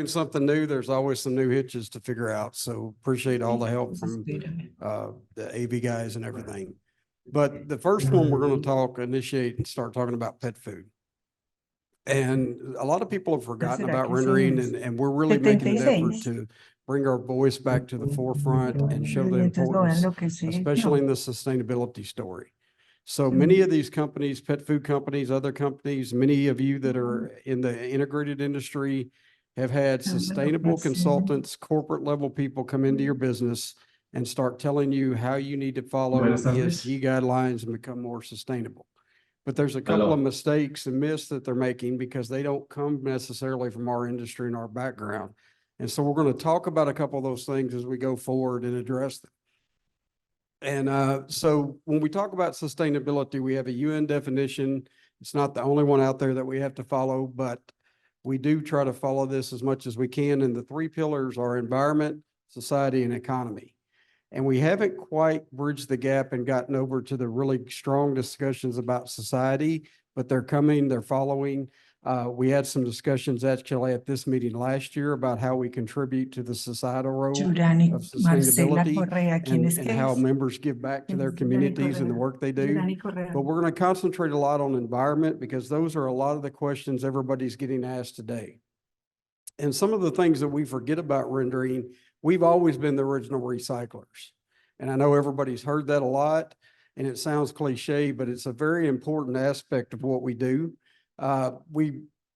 doing something new, there's always some new hitches to figure out. So appreciate all the help from the AV guys and everything. But the first one we're going to initiate and start talking about pet food. And a lot of people have forgotten about rendering, and we're really making an effort to bring our voice back to the forefront and show the importance, especially in the sustainability story. So many of these companies, pet food companies, other companies, many of you that are in the integrated industry have had sustainable consultants, corporate level people come into your business and start telling you how you need to follow ESG guidelines and become more sustainable. But there's a couple of mistakes and myths that they're making because they don't come necessarily from our industry and our background. And so we're going to talk about a couple of those things as we go forward and address them. And so when we talk about sustainability, we have a UN definition. It's not the only one out there that we have to follow, but we do try to follow this as much as we can. And the three pillars are environment, society, and economy. And we haven't quite bridged the gap and gotten over to the really strong discussions about society, but they're coming, they're following. We had some discussions actually at this meeting last year about how we contribute to the societal role of sustainability and how members give back to their communities and the work they do. But we're going to concentrate a lot on environment because those are a lot of the questions everybody's getting asked today. And some of the things that we forget about rendering, we've always been the original recyclers. And I know everybody's heard that a lot and it sounds cliche, but it's a very important aspect of what we do.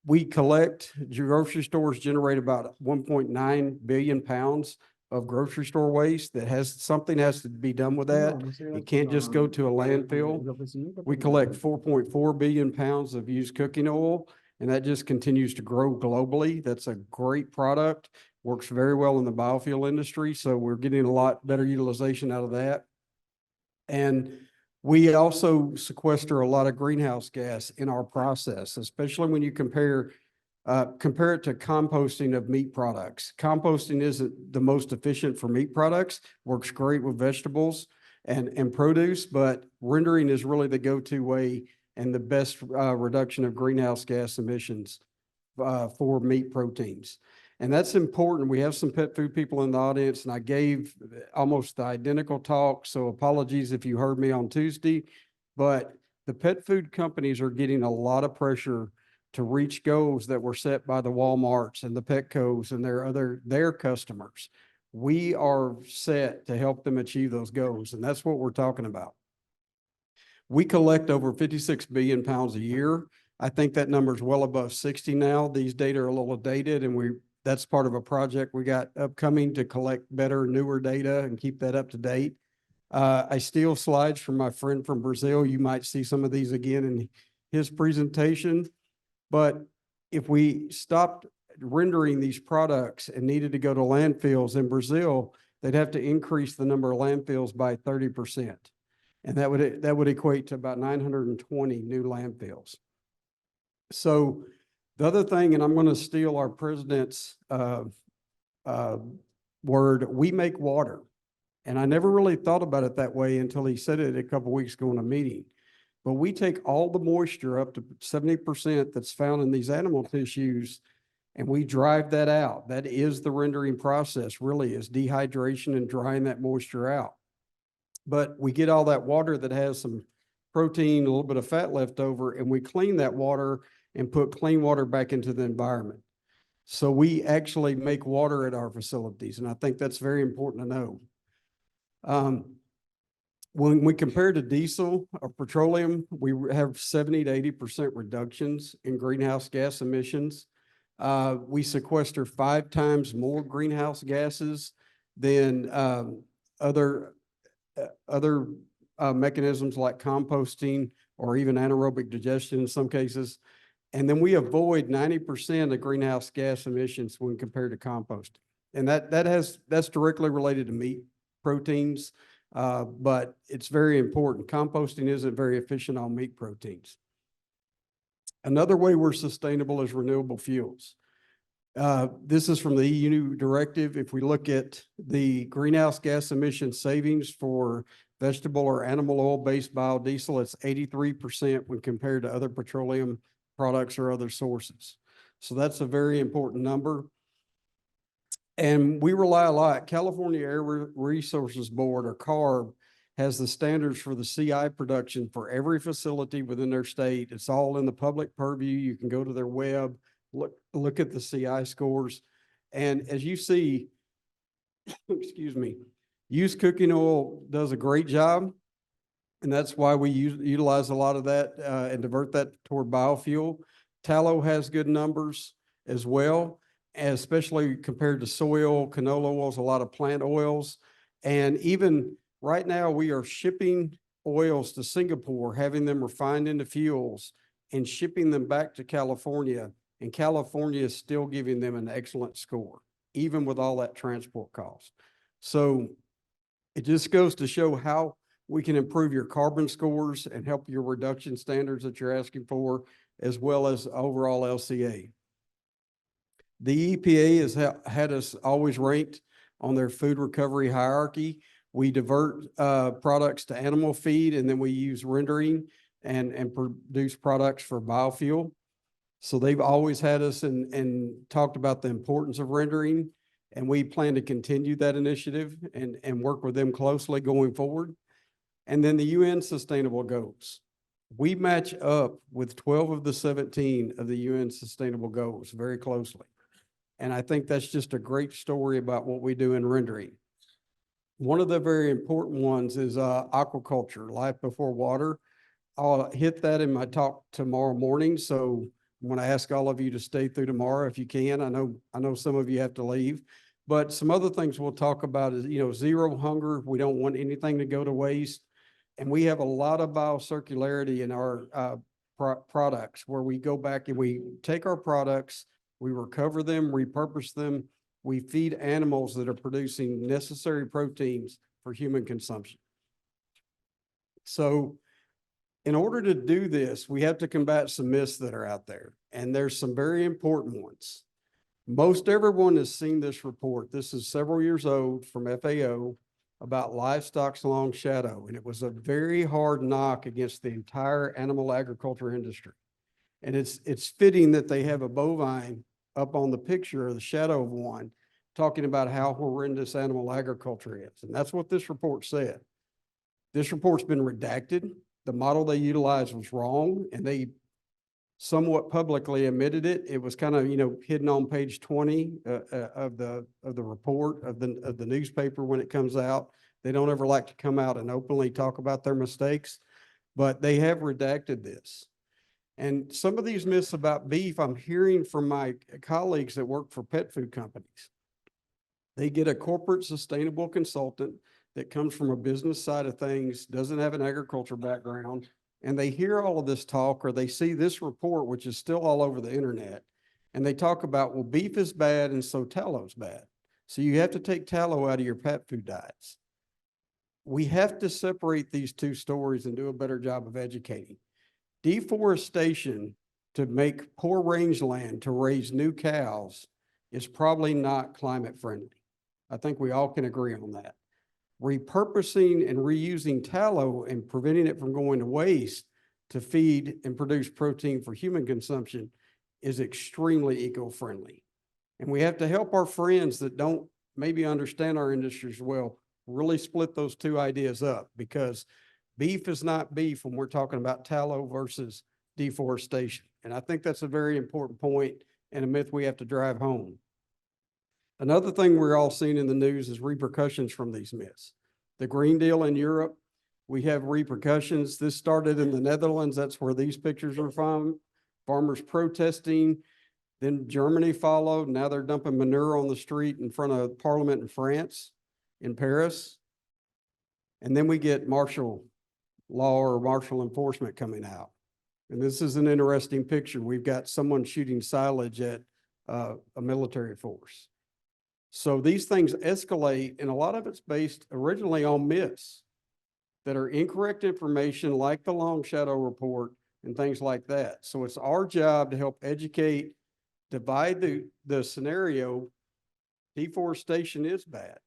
We collect, grocery stores generate about 1.9 billion pounds of grocery store waste that something has to be done with that. It can't just go to a landfill. We collect 4.4 billion pounds of used cooking oil, and that just continues to grow globally. That's a great product. Works very well in the biofuel industry. So we're getting a lot better utilization out of that. And we also sequester a lot of greenhouse gas in our process, especially when you compare it to composting of meat products. Composting isn't the most efficient for meat products, works great with vegetables and produce, but rendering is really the go-to way and the best reduction of greenhouse gas emissions for meat proteins. And that's important. We have some pet food people in the audience, and I gave almost the identical talk, so apologies if you heard me on Tuesday, but the pet food companies are getting a lot of pressure to reach goals that were set by the Walmarts and the Petcos and their customers. We are set to help them achieve those goals, and that's what we're talking about. We collect over 56 billion pounds a year. I think that number is well above 60 now. These data are a little dated, and that's part of a project we got upcoming to collect better, newer data and keep that up to date. I steal slides from my friend from Brazil. You might see some of these again in his presentation. But if we stopped rendering these products and needed to go to landfills in Brazil, they'd have to increase the number of landfills by 30%. And that would equate to about 920 new landfills. So the other thing, and I'm going to steal our president's word, we make water. And I never really thought about it that way until he said it a couple of weeks ago in a meeting. But we take all the moisture up to 70% that's found in these animal tissues, and we drive that out. That is the rendering process, really, is dehydration and drying that moisture out. But we get all that water that has some protein, a little bit of fat left over, and we clean that water and put clean water back into the environment. So we actually make water at our facilities, and I think that's very important to know. When we compare to diesel or petroleum, we have 70 to 80% reductions in greenhouse gas emissions. We sequester 5 times more greenhouse gases than other mechanisms like composting or even anaerobic digestion in some cases. And then we avoid 90% of greenhouse gas emissions when compared to composting. And that's directly related to meat proteins, but it's very important. Composting isn't very efficient on meat proteins. Another way we're sustainable is renewable fuels. This is from the EU directive. If we look at the greenhouse gas emission savings for vegetable or animal oil-based biodiesel, it's 83% when compared to other petroleum products or other sources. So that's a very important number. And we rely a lot. California Air Resources Board, or CARB, has the standards for the CI production for every facility within their state. It's all in the public purview. You can go to their web, look at the CI scores. And as you see, excuse me, used cooking oil does a great job. And that's why we utilize a lot of that and divert that toward biofuel. Tallow has good numbers as well, especially compared to soy oil, canola oils, a lot of plant oils. And even right now, we are shipping oils to Singapore, having them refined into fuels and shipping them back to California. And California is still giving them an excellent score, even with all that transport cost. So it just goes to show how we can improve your carbon scores and help your reduction standards that you're asking for, as well as overall LCA. The EPA has had us always ranked on their food recovery hierarchy. We divert products to animal feed, and then we use rendering and produce products for biofuel. So they've always had us and talked about the importance of rendering, and we plan to continue that initiative and work with them closely going forward. And then the UN Sustainable Goals. We match up with 12 of the 17 of the UN Sustainable Goals very closely. And I think that's just a great story about what we do in rendering. One of the very important ones is aquaculture, life before water. I'll hit that in my talk tomorrow morning. So I'm going to ask all of you to stay through tomorrow if you can. I know some of you have to leave. But some other things we'll talk about is, zero hunger. We don't want anything to go to waste. And we have a lot of biocircularity in our products, where we go back and we take our products, we recover them, repurpose them, we feed animals that are producing necessary proteins for human consumption. So in order to do this, we have to combat some myths that are out there, and there's some very important ones. Most everyone has seen this report. This is several years old from FAO about livestock's long shadow, and it was a very hard knock against the entire animal agriculture industry. And it's fitting that they have a bovine up on the picture, or the shadow of one, talking about how horrendous animal agriculture is. And that's what this report said. This report's been redacted. The model they utilized was wrong, and they somewhat publicly admitted it. It was kind of, hidden on page 20 of the report of the newspaper when it comes out. They don't ever like to come out and openly talk about their mistakes, but they have redacted this. And some of these myths about beef, I'm hearing from my colleagues that work for pet food companies. They get a corporate sustainable consultant that comes from a business side of things, doesn't have an agriculture background, and they hear all of this talk, or they see this report, which is still all over the internet, and they talk about, well, beef is bad and so tallow's bad. So you have to take tallow out of your pet food diets. We have to separate these two stories and do a better job of educating. Deforestation to make poor rangeland to raise new cows is probably not climate friendly. I think we all can agree on that. Repurposing and reusing tallow and preventing it from going to waste to feed and produce protein for human consumption is extremely eco-friendly. And we have to help our friends that don't maybe understand our industry as well, really split those two ideas up, because beef is not beef when we're talking about tallow versus deforestation. And I think that's a very important point and a myth we have to drive home. Another thing we're all seeing in the news is repercussions from these myths. The Green Deal in Europe, we have repercussions. This started in the Netherlands. That's where these pictures are from. Farmers protesting. Then Germany followed. Now they're dumping manure on the street in front of Parliament in France, in Paris. And then we get martial law or martial enforcement coming out. And this is an interesting picture. We've got someone shooting silage at a military force. So these things escalate, and a lot of it's based originally on myths that are incorrect information, like the long shadow report and things like that. So it's our job to help educate, divide the scenario. Deforestation is bad.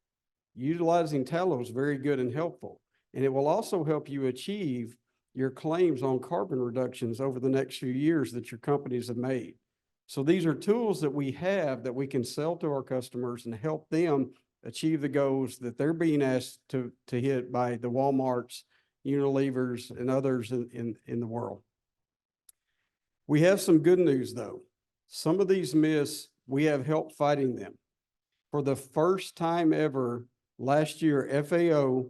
Utilizing tallow is very good and helpful. And it will also help you achieve your claims on carbon reductions over the next few years that your companies have made. So these are tools that we have that we can sell to our customers and help them achieve the goals that they're being asked to hit by the Walmarts, Unilevers, and others in the world. We have some good news though. Some of these myths, we have help fighting them. For the first time ever, last year, FAO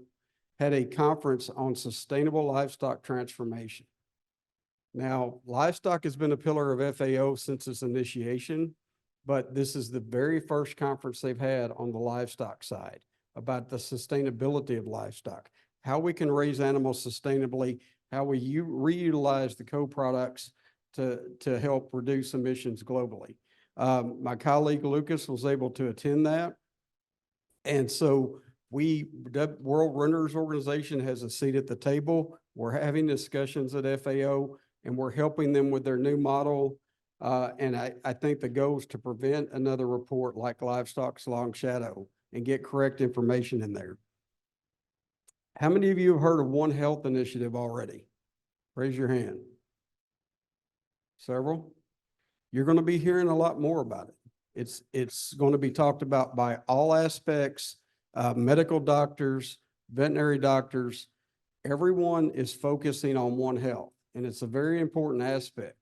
had a conference on sustainable livestock transformation. Now, livestock has been a pillar of FAO since its initiation, but this is the very first conference they've had on the livestock side about the sustainability of livestock, how we can raise animals sustainably, how we reutilize the co-products to help reduce emissions globally. My colleague Lucas was able to attend that. And so the World Runners Organization has a seat at the table. We're having discussions at FAO, and we're helping them with their new model. And I think the goal is to prevent another report like Livestock's Long Shadow and get correct information in there. How many of you have heard of One Health Initiative already? Raise your hand. Several? You're going to be hearing a lot more about it. It's going to be talked about by all aspects, medical doctors, veterinary doctors. Everyone is focusing on One Health, and it's a very important aspect.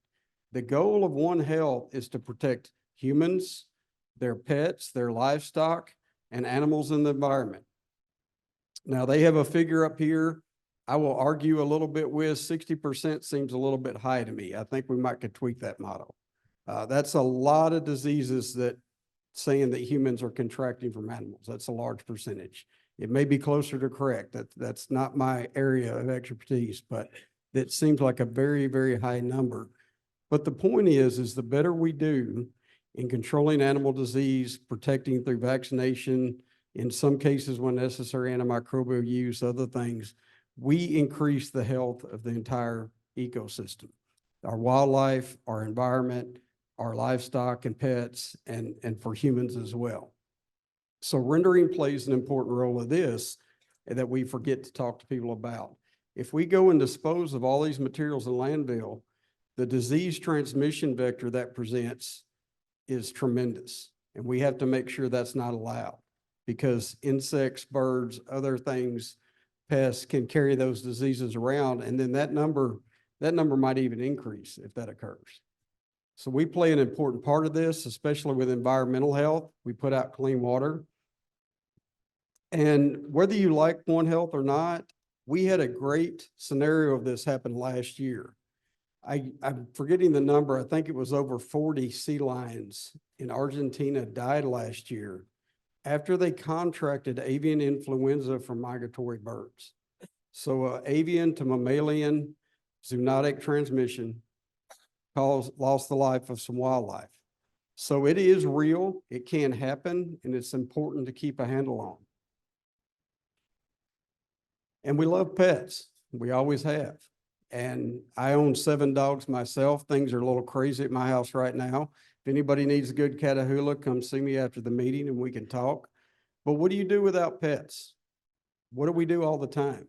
The goal of One Health is to protect humans, their pets, their livestock, and animals in the environment. Now, they have a figure up here. I will argue a little bit with 60% seems a little bit high to me. I think we might could tweak that model. That's a lot of diseases that saying that humans are contracting from animals. That's a large percentage. It may be closer to correct. That's not my area of expertise, but that seems like a very, very high number. But the point is the better we do in controlling animal disease, protecting through vaccination, in some cases when necessary, antimicrobial use, other things, we increase the health of the entire ecosystem, our wildlife, our environment, our livestock and pets, and for humans as well. So rendering plays an important role of this that we forget to talk to people about. If we go and dispose of all these materials in landfill, the disease transmission vector that presents is tremendous. And we have to make sure that's not allowed because insects, birds, other things, pests can carry those diseases around. And then that number might even increase if that occurs. So we play an important part of this, especially with environmental health. We put out clean water. And whether you like One Health or not, we had a great scenario of this happen last year. I'm forgetting the number. I think it was over 40 sea lions in Argentina died last year after they contracted avian influenza from migratory birds. So avian to mammalian zoonotic transmission lost the life of some wildlife. So it is real, it can happen, and it's important to keep a handle on. And we love pets, we always have. And I own 7 dogs myself. Things are a little crazy at my house right now. If anybody needs a good Catahoula, come see me after the meeting and we can talk. But what do you do without pets? What do we do all the time?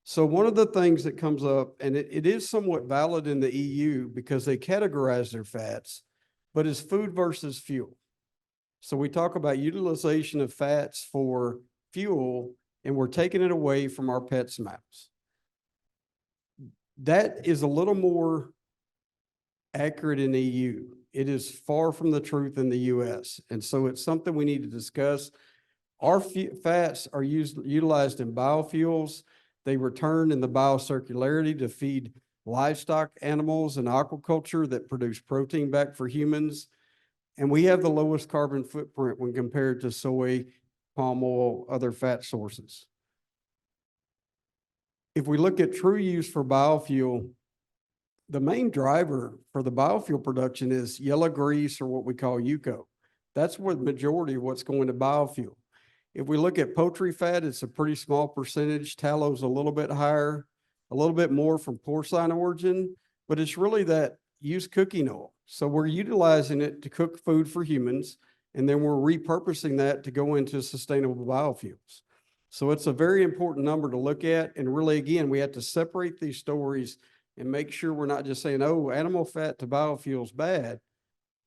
So one of the things that comes up, and it is somewhat valid in the EU because they categorize their fats, but it's food versus fuel. So we talk about utilization of fats for fuel, and we're taking it away from our pets' mouths. That is a little more accurate in the EU. It is far from the truth in the US. And so it's something we need to discuss. Our fats are utilized in biofuels. They return in the biocircularity to feed livestock, animals, and aquaculture that produce protein back for humans. And we have the lowest carbon footprint when compared to soy, palm oil, other fat sources. If we look at true use for biofuel, the main driver for the biofuel production is yellow grease, or what we call UCO. That's where the majority of what's going to biofuel. If we look at poultry fat, it's a pretty small percentage. Tallow's a little bit higher, a little bit more from porcine origin, but it's really that used cooking oil. So we're utilizing it to cook food for humans, and then we're repurposing that to go into sustainable biofuels. So it's a very important number to look at. And really, again, we have to separate these stories and make sure we're not just saying, oh, animal fat to biofuels bad.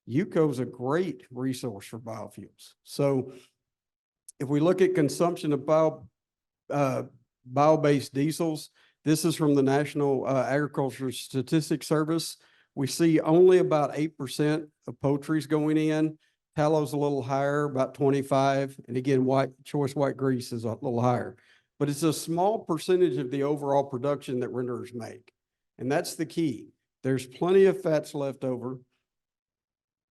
UCO is a great resource for biofuels. So if we look at consumption of bio-based diesels, this is from the National Agricultural Statistics Service. We see only about 8% of poultry's going in. Tallow's a little higher, about 25. And again, choice white grease is a little higher. But it's a small percentage of the overall production that renderers make. And that's the key. There's plenty of fats left over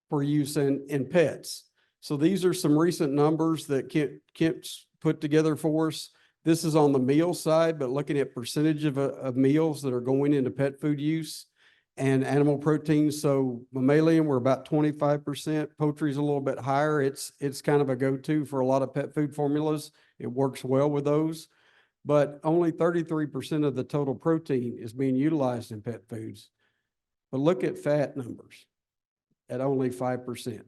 for use in pets. So these are some recent numbers that Kent's put together for us. This is on the meal side, but looking at percentage of meals that are going into pet food use and animal proteins. So mammalian, we're about 25%. Poultry's a little bit higher. It's kind of a go-to for a lot of pet food formulas. It works well with those, but only 33% of the total protein is being utilized in pet foods. But look at fat numbers at only 5%.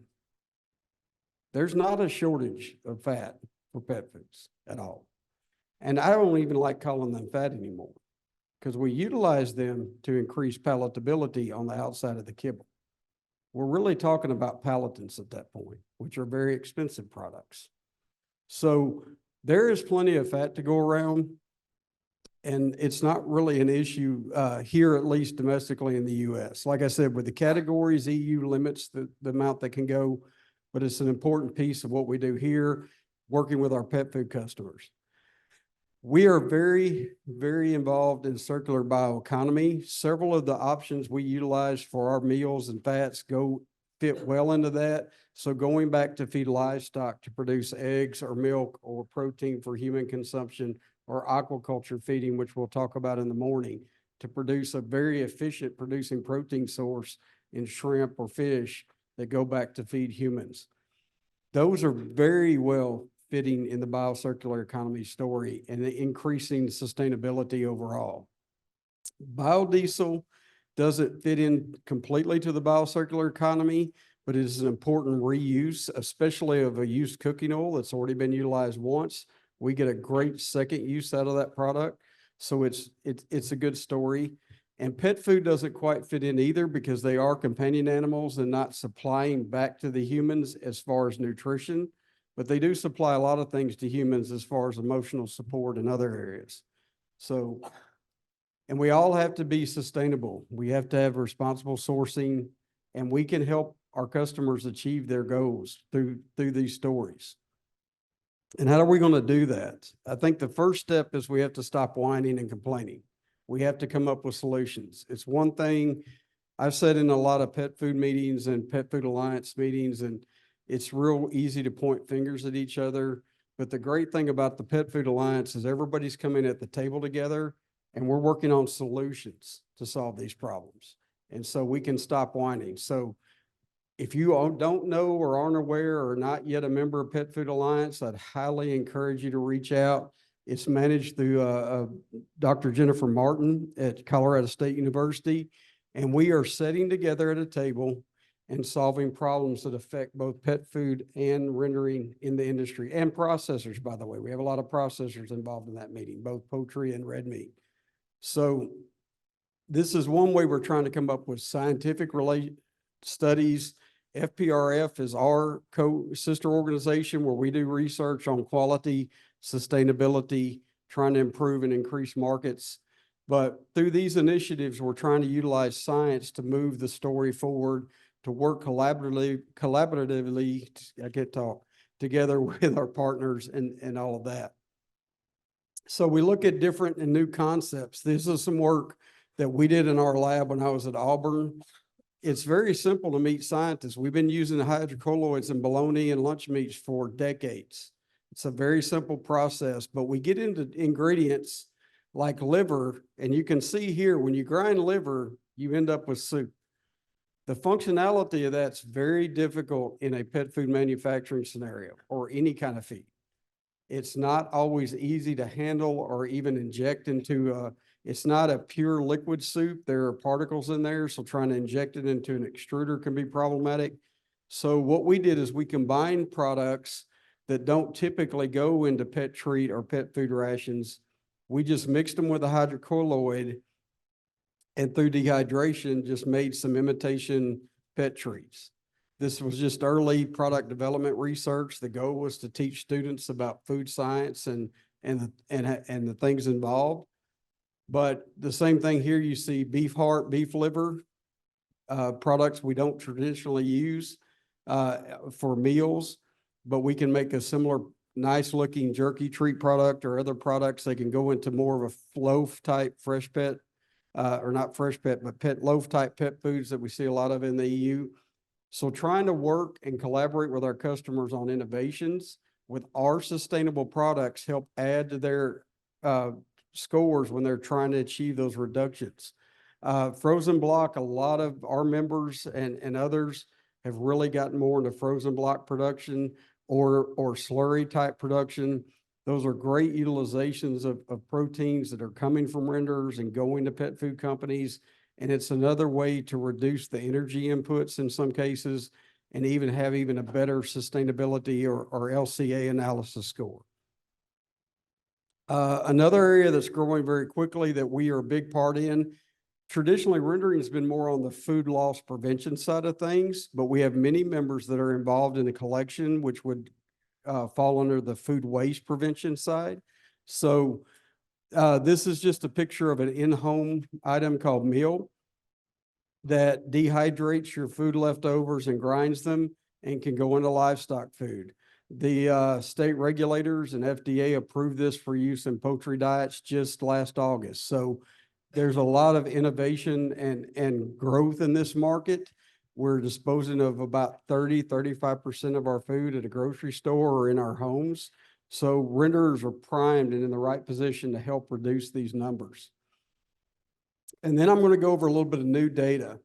There's not a shortage of fat for pet foods at all. And I don't even like calling them fat anymore because we utilize them to increase palatability on the outside of the kibble. We're really talking about palatants at that point, which are very expensive products. So there is plenty of fat to go around, and it's not really an issue here, at least domestically in the U.S. Like I said, with the categories, EU limits the amount that can go, but it's an important piece of what we do here, working with our pet food customers. We are very, very involved in circular bioeconomy. Several of the options we utilize for our meals and fats fit well into that. So going back to feed livestock to produce eggs or milk or protein for human consumption, or aquaculture feeding, which we'll talk about in the morning, to produce a very efficient producing protein source in shrimp or fish that go back to feed humans. Those are very well fitting in the biocircular economy story and the increasing sustainability overall. Biodiesel doesn't fit in completely to the biocircular economy, but it is an important reuse, especially of a used cooking oil that's already been utilized once. We get a great second use out of that product. So it's a good story. And pet food doesn't quite fit in either because they are companion animals and not supplying back to the humans as far as nutrition, but they do supply a lot of things to humans as far as emotional support in other areas. So, and we all have to be sustainable. We have to have responsible sourcing, and we can help our customers achieve their goals through these stories. And how are we going to do that? I think the first step is we have to stop whining and complaining. We have to come up with solutions. It's one thing I've said in a lot of pet food meetings and Pet Food Alliance meetings, and it's real easy to point fingers at each other. But the great thing about the Pet Food Alliance is everybody's coming at the table together, and we're working on solutions to solve these problems. And so we can stop whining. So if you don't know or aren't aware or not yet a member of Pet Food Alliance, I'd highly encourage you to reach out. It's managed through Dr. Jennifer Martin at Colorado State University, and we are sitting together at a table and solving problems that affect both pet food and rendering in the industry, and processors, by the way. We have a lot of processors involved in that meeting, both poultry and red meat. So this is one way we're trying to come up with scientific studies. FPRF is our sister organization where we do research on quality, sustainability, trying to improve and increase markets. But through these initiatives, we're trying to utilize science to move the story forward, to work collaboratively, I can't talk, together with our partners and all of that. So we look at different and new concepts. This is some work that we did in our lab when I was at Auburn. It's very simple to meet scientists. We've been using hydrocolloids in bologna and lunch meats for decades. It's a very simple process, but we get into ingredients like liver, and you can see here, when you grind liver, you end up with soup. The functionality of that's very difficult in a pet food manufacturing scenario or any kind of feed. It's not always easy to handle or even inject into it's not a pure liquid soup. There are particles in there, so trying to inject it into an extruder can be problematic. So what we did is we combined products that don't typically go into pet treat or pet food rations. We just mixed them with a hydrocolloid, and through dehydration, just made some imitation pet treats. This was just early product development research. The goal was to teach students about food science and the things involved. But the same thing here, you see beef heart, beef liver, products we don't traditionally use for meals, but we can make a similar nice looking jerky treat product or other products. They can go into more of a loaf type fresh pet, or not fresh pet, but pet loaf type pet foods that we see a lot of in the EU. So trying to work and collaborate with our customers on innovations with our sustainable products help add to their scores when they're trying to achieve those reductions. Frozen block, a lot of our members and others have really gotten more into frozen block production or slurry type production. Those are great utilizations of proteins that are coming from renderers and going to pet food companies. And it's another way to reduce the energy inputs in some cases and even have even a better sustainability or LCA analysis score. Another area that's growing very quickly that we are a big part in, traditionally rendering has been more on the food loss prevention side of things, but we have many members that are involved in the collection, which would fall under the food waste prevention side. So this is just a picture of an in-home item called meal that dehydrates your food leftovers and grinds them and can go into livestock food. The state regulators and FDA approved this for use in poultry diets just last August. So there's a lot of innovation and growth in this market. We're disposing of about 35% of our food at a grocery store or in our homes. So renderers are primed and in the right position to help reduce these numbers. And then I'm going to go over a little bit of new data.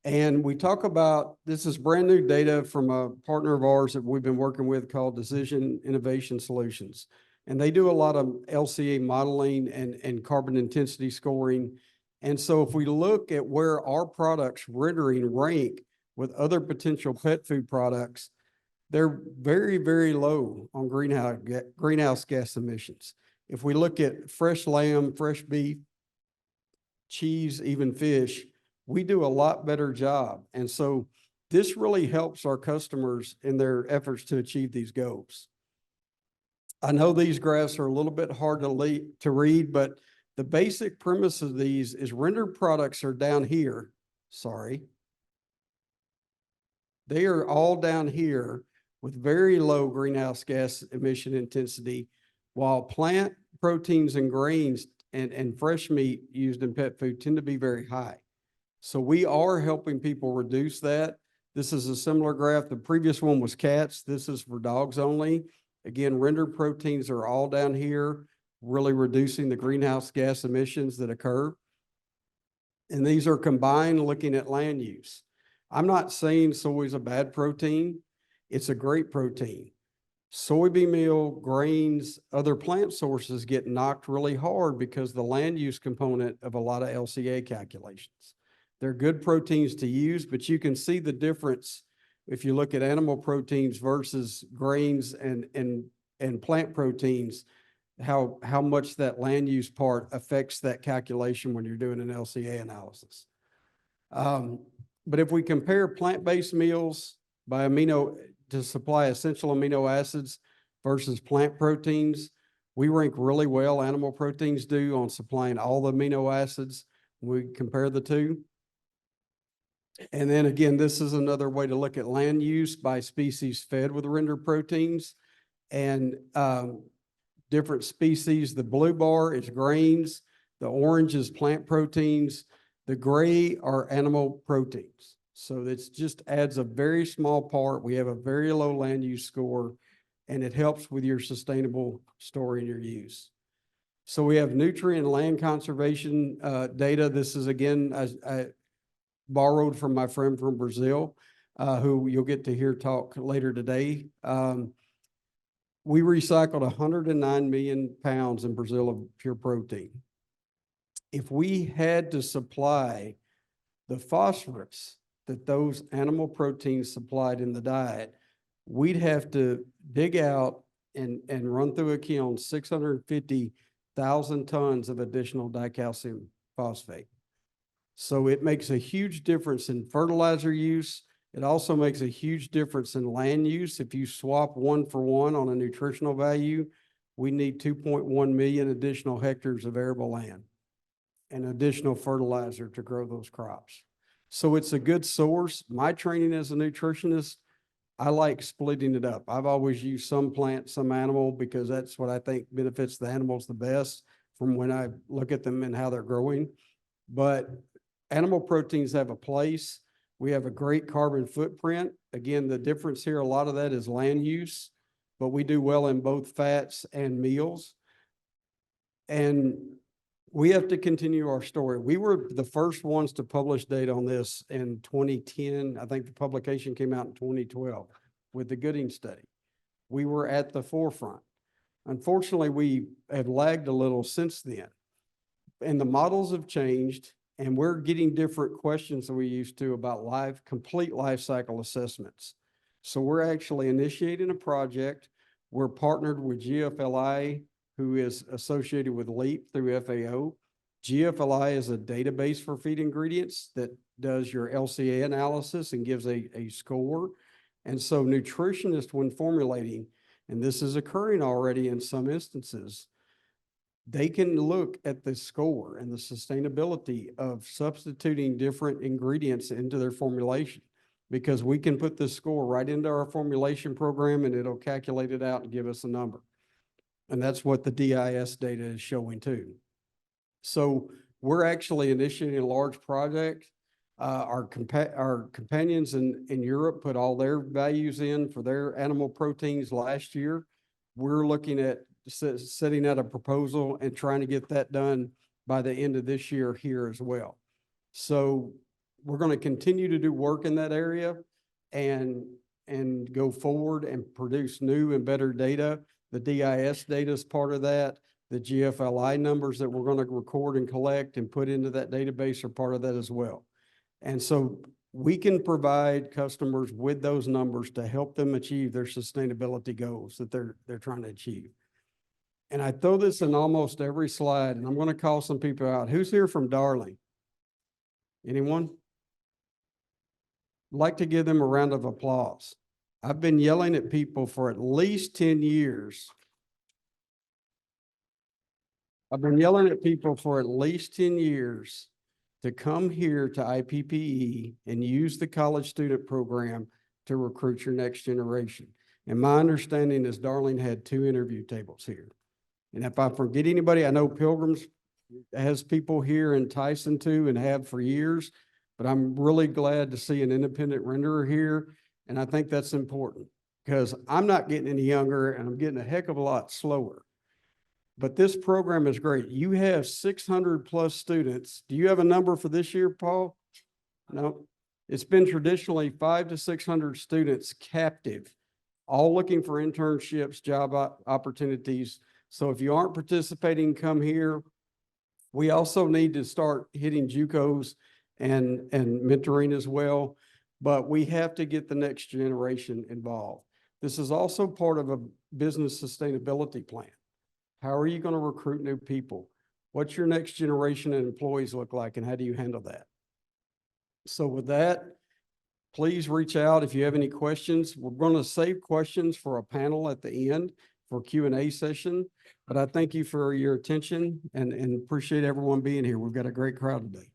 And we talk about, this is brand new data from a partner of ours that we've been working with called Decision Innovation Solutions. And they do a lot of LCA modeling and carbon intensity scoring. And so if we look at where our products rendering rank with other potential pet food products, they're very, very low on greenhouse gas emissions. If we look at fresh lamb, fresh beef, cheese, even fish, we do a lot better job. And so this really helps our customers in their efforts to achieve these goals. I know these graphs are a little bit hard to read, but the basic premise of these is rendered products are down here. Sorry. They are all down here with very low greenhouse gas emission intensity, while plant proteins and grains and fresh meat used in pet food tend to be very high. So we are helping people reduce that. This is a similar graph. The previous one was cats. This is for dogs only. Again, rendered proteins are all down here, really reducing the greenhouse gas emissions that occur. And these are combined looking at land use. I'm not saying soy is a bad protein. It's a great protein. Soybean meal, grains, other plant sources get knocked really hard because the land use component of a lot of LCA calculations. They're good proteins to use, but you can see the difference if you look at animal proteins versus grains and plant proteins, how much that land use part affects that calculation when you're doing an LCA analysis. But if we compare plant-based meals by to supply essential amino acids versus plant proteins, we rank really well. Animal proteins do on supplying all the amino acids when we compare the two. And then again, this is another way to look at land use by species fed with rendered proteins and different species. The blue bar is grains, the orange is plant proteins, the gray are animal proteins. So it just adds a very small part. We have a very low land use score, and it helps with your sustainable storing and your use. So we have nutrient and land conservation data. This is again, I borrowed from my friend from Brazil, who you'll get to hear talk later today. We recycled 109 million pounds in Brazil of pure protein. If we had to supply the phosphorus that those animal proteins supplied in the diet, we'd have to dig out and run through a kiln 650,000 tons of additional dicalcium phosphate. So it makes a huge difference in fertilizer use, It also makes a huge difference in land use. If you swap 1 for 1 on a nutritional value, we need 2.1 million additional hectares of arable land and additional fertilizer to grow those crops. So it's a good source. My training as a nutritionist, I like splitting it up. I've always used some plant, some animal, because that's what I think benefits the animals the best from when I look at them and how they're growing. But animal proteins have a place. We have a great carbon footprint. Again, the difference here, a lot of that is land use, but we do well in both fats and meals. And we have to continue our story. We were the first ones to publish data on this in 2010. I think the publication came out in 2012 with the Gooding study. We were at the forefront. Unfortunately, we have lagged a little since then. And the models have changed, and we're getting different questions than we used to about complete life cycle assessments. So we're actually initiating a project. We're partnered with GFLI, who is associated with LEAP through FAO. GFLI is a database for feed ingredients that does your LCA analysis and gives a score. And so nutritionists, when formulating, and this is occurring already in some instances, they can look at the score and the sustainability of substituting different ingredients into their formulation, because we can put this score right into our formulation program and it'll calculate it out and give us a number. And that's what the DIS data is showing too. So we're actually initiating a large project. Our companions in Europe put all their values in for their animal proteins last year. We're looking at setting out a proposal and trying to get that done by the end of this year here as well. So we're going to continue to do work in that area and go forward and produce new and better data. The DIS data is part of that. The GFLI numbers that we're going to record and collect and put into that database are part of that as well. And so we can provide customers with those numbers to help them achieve their sustainability goals that they're trying to achieve. And I throw this in almost every slide, and I'm going to call some people out. Who's here from Darling? Anyone? I'd like to give them a round of applause. I've been yelling at people for at least 10 years. I've been yelling at people for at least 10 years to come here to IPPE and use the college student program to recruit your next generation. And my understanding is Darling had 2 interview tables here. And if I forget anybody, I know Pilgrims has people here in Tyson too and have for years, but I'm really glad to see an independent renderer here. And I think that's important because I'm not getting any younger and I'm getting a heck of a lot slower. But this program is great. You have 600 plus students. Do you have a number for this year, Paul? No. It's been traditionally 500 to 600 students captive, all looking for internships, job opportunities. So if you aren't participating, come here. We also need to start hitting JUCOs and mentoring as well, but we have to get the next generation involved. This is also part of a business sustainability plan. How are you going to recruit new people? What's your next generation of employees look like, and how do you handle that? So with that, please reach out if you have any questions. We're going to save questions for a panel at the end for Q&A session, but I thank you for your attention and appreciate everyone being here. We've got a great crowd today.